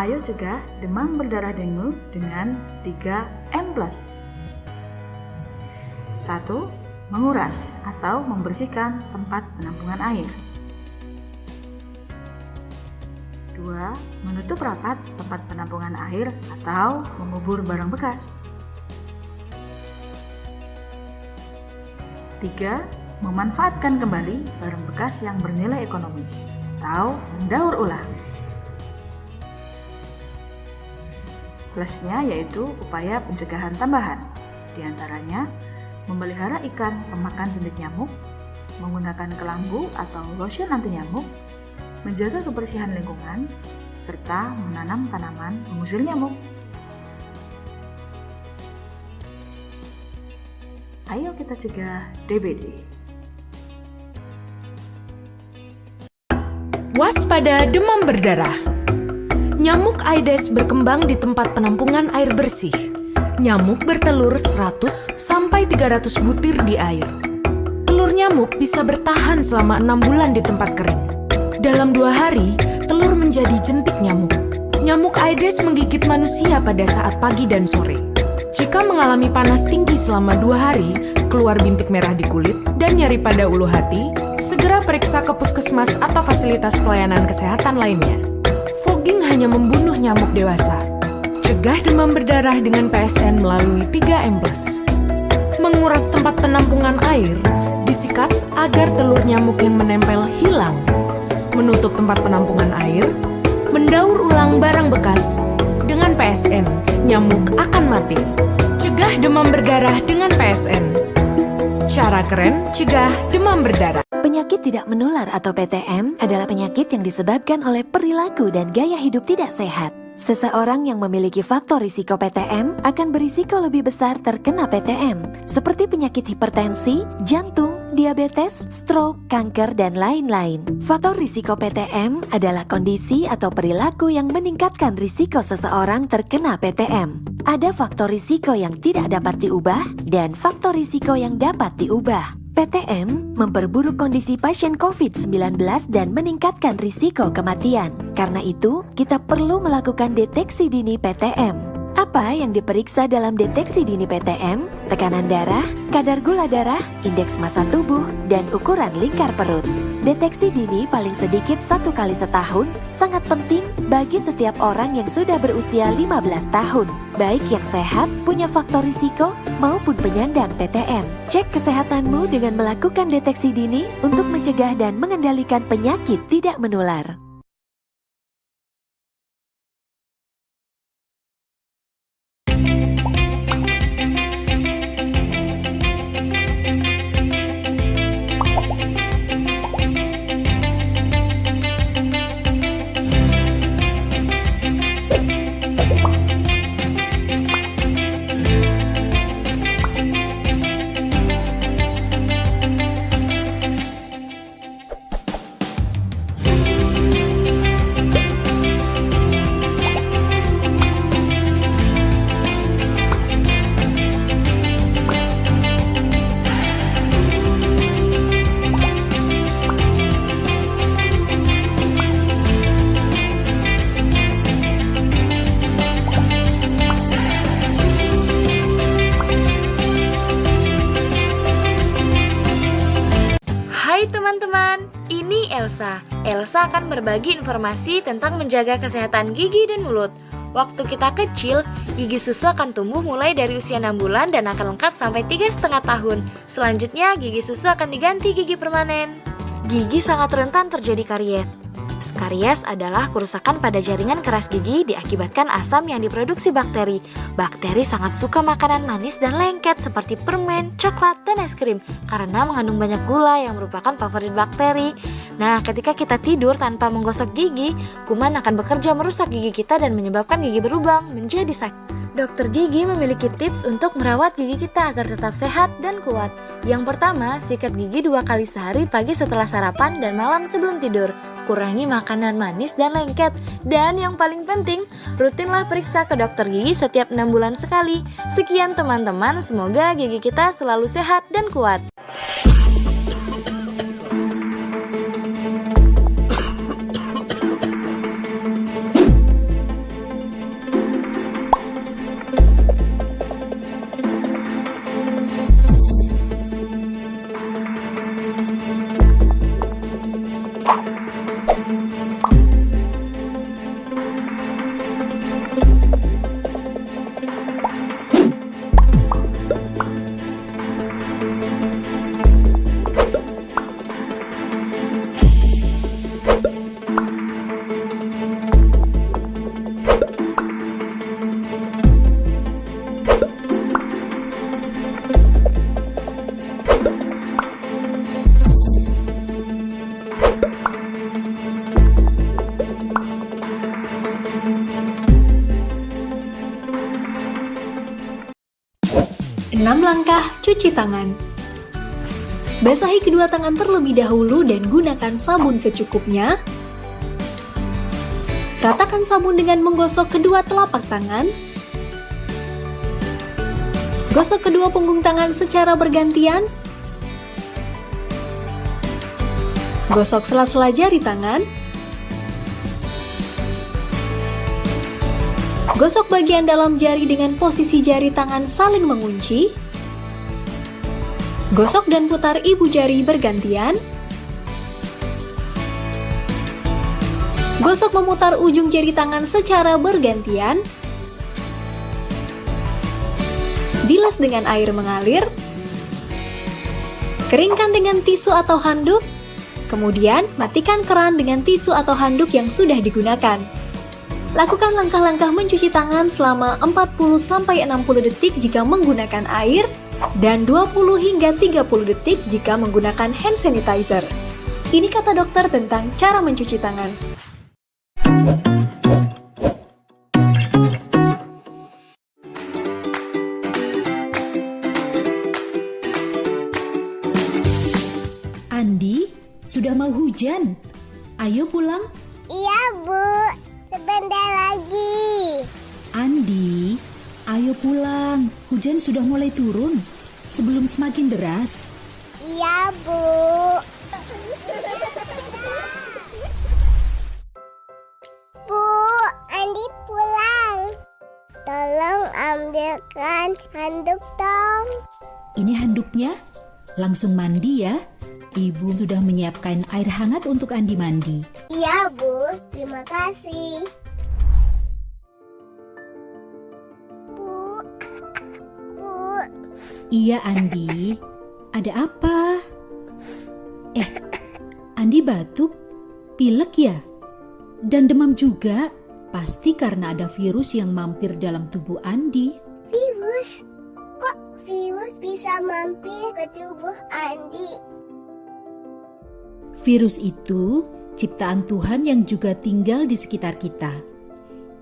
Ayo cegah demam berdarah dengue dengan 3M+. 1. Menguras atau membersihkan tempat penampungan air. 2. Menutup rapat tempat penampungan air atau mengubur barang bekas. 3. Memanfaatkan kembali barang bekas yang bernilai ekonomis atau mendaur ulang. Plusnya yaitu upaya pencegahan tambahan, diantaranya memelihara ikan pemakan jentik nyamuk, menggunakan kelambu atau lotion anti nyamuk, menjaga kebersihan lingkungan, serta menanam tanaman pengusir nyamuk. Ayo kita cegah DBD. Waspada demam berdarah. Nyamuk Aedes berkembang di tempat penampungan air bersih. Nyamuk bertelur 100 sampai 300 butir di air. Telur nyamuk bisa bertahan selama 6 bulan di tempat kering. Dalam 2 hari, telur menjadi jentik nyamuk. Nyamuk Aedes menggigit manusia pada saat pagi dan sore. Jika mengalami panas tinggi selama 2 hari, keluar bintik merah di kulit, dan nyeri pada ulu hati, segera periksa ke puskesmas atau fasilitas pelayanan kesehatan lainnya. Fogging hanya membunuh nyamuk dewasa. Cegah demam berdarah dengan PSN melalui 3M+. Menguras tempat penampungan air, disikat agar telur nyamuk yang menempel hilang. Menutup tempat penampungan air, mendaur ulang barang bekas. Dengan PSN, nyamuk akan mati. Cegah demam berdarah dengan PSN. Cara keren cegah demam berdarah. Penyakit tidak menular atau PTM adalah penyakit yang disebabkan oleh perilaku dan gaya hidup tidak sehat. Seseorang yang memiliki faktor risiko PTM akan berisiko lebih besar terkena PTM, seperti penyakit hipertensi, jantung, diabetes, stroke, kanker, dan lain-lain. Faktor risiko PTM adalah kondisi atau perilaku yang meningkatkan risiko seseorang terkena PTM. Ada faktor risiko yang tidak dapat diubah dan faktor risiko yang dapat diubah. PTM memperburuk kondisi pasien COVID-19 dan meningkatkan risiko kematian. Karena itu, kita perlu melakukan deteksi dini PTM. Apa yang diperiksa dalam deteksi dini PTM? Tekanan darah, kadar gula darah, indeks massa tubuh, dan ukuran lingkar perut. Deteksi dini paling sedikit 1 kali setahun sangat penting bagi setiap orang yang sudah berusia 15 tahun, baik yang sehat, punya faktor risiko, maupun penyandang PTM. Cek kesehatanmu dengan melakukan deteksi dini untuk mencegah dan mengendalikan penyakit tidak menular. Hai teman-teman, ini Elsa. Elsa akan berbagi informasi tentang menjaga kesehatan gigi dan mulut. Waktu kita kecil, gigi susu akan tumbuh mulai dari usia 6 bulan dan akan lengkap sampai 3,5 tahun. Selanjutnya, gigi susu akan diganti gigi permanen. Gigi sangat rentan terjadi karies. Karies adalah kerusakan pada jaringan keras gigi diakibatkan asam yang diproduksi bakteri. Bakteri sangat suka makanan manis dan lengket seperti permen, coklat, dan es krim karena mengandung banyak gula yang merupakan favorit bakteri. Nah, ketika kita tidur tanpa menggosok gigi, kuman akan bekerja merusak gigi kita dan menyebabkan gigi berlubang menjadi sakit. Dokter gigi memiliki tips untuk merawat gigi kita agar tetap sehat dan kuat. Yang pertama, sikat gigi 2 kali sehari, pagi setelah sarapan dan malam sebelum tidur. Kurangi makanan manis dan lengket. Dan yang paling penting, rutinlah periksa ke dokter gigi setiap 6 bulan sekali. Sekian teman-teman, semoga gigi kita selalu sehat dan kuat. 6 langkah cuci tangan. Basahi kedua tangan terlebih dahulu dan gunakan sabun secukupnya. Ratakan sabun dengan menggosok kedua telapak tangan. Gosok kedua punggung tangan secara bergantian. Gosok sela-sela jari tangan. Gosok bagian dalam jari dengan posisi jari tangan saling mengunci. Gosok dan putar ibu jari bergantian. Gosok memutar ujung jari tangan secara bergantian. Bilas dengan air mengalir. Keringkan dengan tisu atau handuk. Kemudian matikan keran dengan tisu atau handuk yang sudah digunakan. Lakukan langkah-langkah mencuci tangan selama 40-60 detik jika menggunakan air dan 20 hingga 30 detik jika menggunakan hand sanitizer. Ini kata dokter tentang cara mencuci tangan. Andi, sudah mau hujan. Ayo pulang. Iya, Bu. Sebentar lagi. Andi, ayo pulang. Hujan sudah mulai turun. Sebelum semakin deras. Iya, Bu. Bu, Andi pulang. Tolong ambilkan handuk dong. Ini handuknya. Langsung mandi ya. Ibu sudah menyiapkan air hangat untuk Andi mandi. Iya, Bu. Terima kasih. Bu. Iya, Andi. Ada apa? Andi batuk, pilek ya? Dan demam juga. Pasti karena ada virus yang mampir dalam tubuh Andi. Virus? Kok virus bisa mampir ke tubuh Andi? Virus itu ciptaan Tuhan yang juga tinggal di sekitar kita.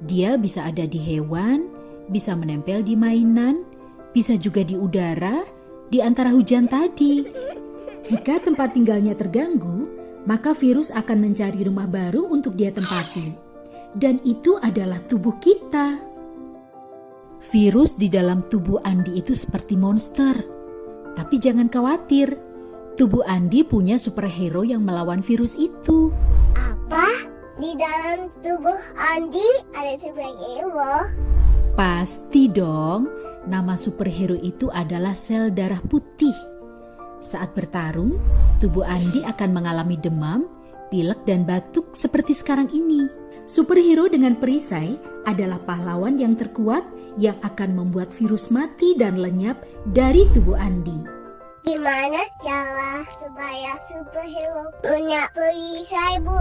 Dia bisa ada di hewan, bisa menempel di mainan, bisa juga di udara, di antara hujan tadi. Jika tempat tinggalnya terganggu, maka virus akan mencari rumah baru untuk dia tempati. Dan itu adalah tubuh kita. Virus di dalam tubuh Andi itu seperti monster. Tapi jangan khawatir, tubuh Andi punya superhero yang melawan virus itu. Apa? Di dalam tubuh Andi ada superhero? Pasti dong, nama superhero itu adalah sel darah putih. Saat bertarung, tubuh Andi akan mengalami demam, pilek dan batuk seperti sekarang ini. Superhero dengan perisai adalah pahlawan yang terkuat yang akan membuat virus mati dan lenyap dari tubuh Andi. Gimana cara supaya superhero punya perisai, Bu?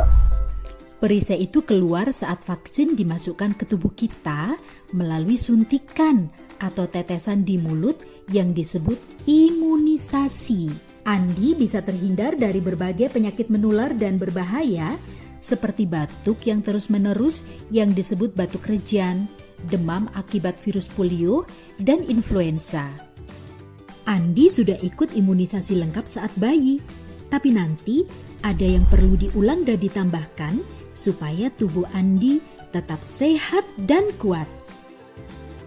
Perisai itu keluar saat vaksin dimasukkan ke tubuh kita melalui suntikan atau tetesan di mulut yang disebut imunisasi. Andi bisa terhindar dari berbagai penyakit menular dan berbahaya seperti batuk yang terus-menerus yang disebut batuk rejan, demam akibat virus polio, dan influenza. Andi sudah ikut imunisasi lengkap saat bayi, tapi nanti ada yang perlu diulang dan ditambahkan supaya tubuh Andi tetap sehat dan kuat.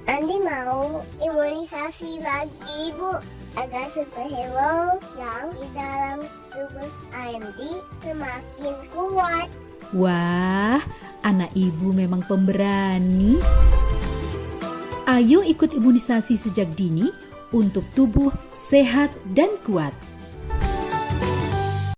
Andi mau imunisasi lagi, Bu, agar superhero yang di dalam tubuh Andi semakin kuat. Wah, anak ibu memang pemberani. Ayo ikut imunisasi sejak dini untuk tubuh sehat dan kuat.